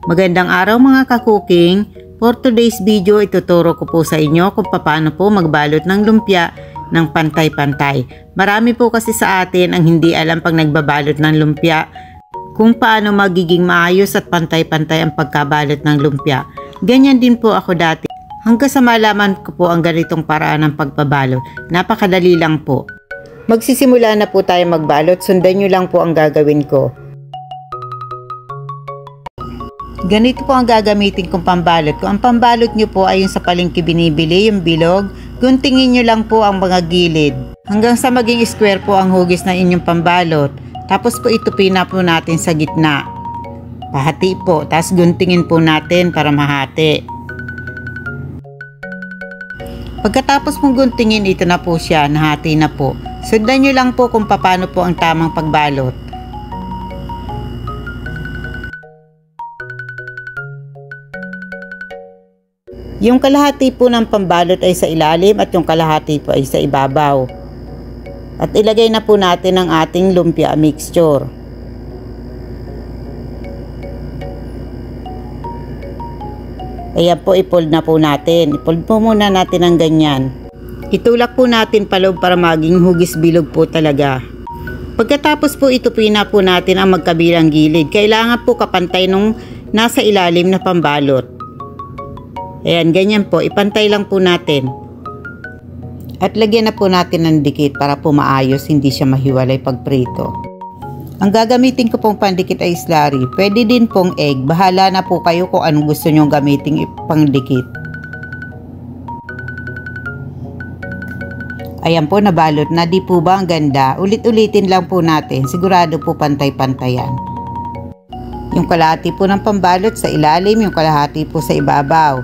Magandang araw mga ka-cooking. For today's video, ituturo ko po sa inyo kung paano po magbalot ng lumpia ng pantay-pantay. Marami po kasi sa atin ang hindi alam pag nagbabalot ng lumpia kung paano magiging maayos at pantay-pantay ang pagkabalot ng lumpia. Ganyan din po ako dati. Hanggang sa malaman ko po ang ganitong paraan ng pagbabalot. Napakadali lang po. Magsisimula na po tayo magbalot. Sundan nyo lang po ang gagawin ko. Ganito po ang gagamitin kong pambalot ko. Ang pambalot nyo po ay yung sa palengke binibili, yung bilog. Guntingin nyo lang po ang mga gilid. Hanggang sa maging square po ang hugis ng inyong pambalot. Tapos po itupin na po natin sa gitna. Pahati po. Tapos guntingin po natin para mahati. Pagkatapos mong guntingin, ito na po siya. Nahati na po. Sundan nyo lang po kung paano po ang tamang pagbalot. Yung kalahati po ng pambalot ay sa ilalim at yung kalahati po ay sa ibabaw. At ilagay na po natin ang ating lumpia mixture. Ayan po, i-fold na po natin. I-fold po muna natin ang ganyan. Itulak po natin paloob para maging hugis bilog po talaga. Pagkatapos po itupin na po natin ang magkabilang gilid. Kailangan po kapantay nung nasa ilalim na pambalot. Ayan, ganyan po. Ipantay lang po natin. At lagyan na po natin ng dikit para po maayos, hindi siya mahiwalay pag prito. Ang gagamitin ko pong pandikit ay slurry. Pwede din pong egg. Bahala na po kayo kung anong gusto nyong gamitin pangdikit. Ayan po, nabalot na. Di po ba ang ganda? Ulit-ulitin lang po natin. Sigurado po pantay-pantayan. Yung kalahati po ng pambalot sa ilalim, yung kalahati po sa ibabaw.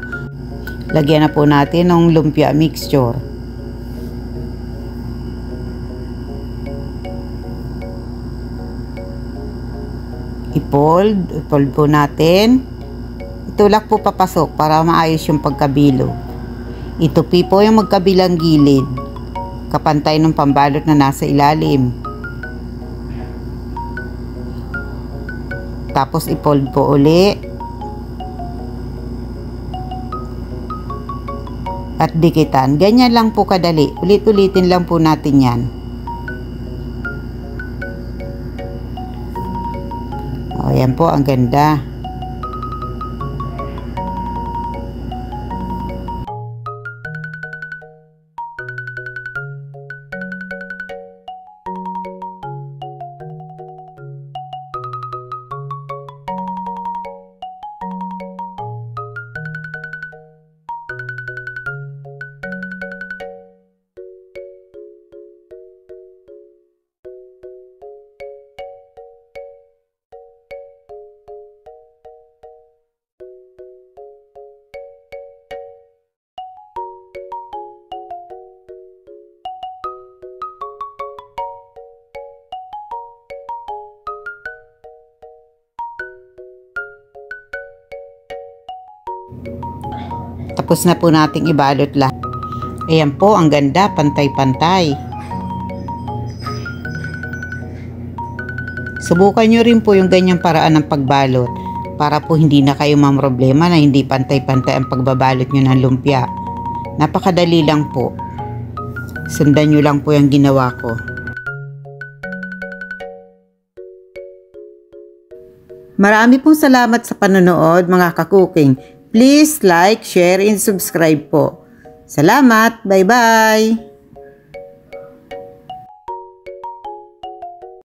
Lagyan na po natin ng lumpia mixture. I-fold po natin. Itulak po papasok para maayos yung pagkabilo. Itupi po yung magkabilang gilid. Kapantay ng pambalot na nasa ilalim. Tapos i-fold po uli. At dikitan. Ganyan lang po kadali. Ulit-ulitin lang po natin yan. O, yan po. Ang ganda. Tapos na po nating ibalot lahat. Ayan po, ang ganda, pantay-pantay. Subukan nyo rin po yung ganyang paraan ng pagbalot para po hindi na kayo mamroblema na hindi pantay-pantay ang pagbabalot nyo ng lumpia. Napakadali lang po. Sundan nyo lang po yung ginawa ko. Marami pong salamat sa panonood mga ka-cooking. Please like, share, and subscribe po. Salamat! Bye-bye!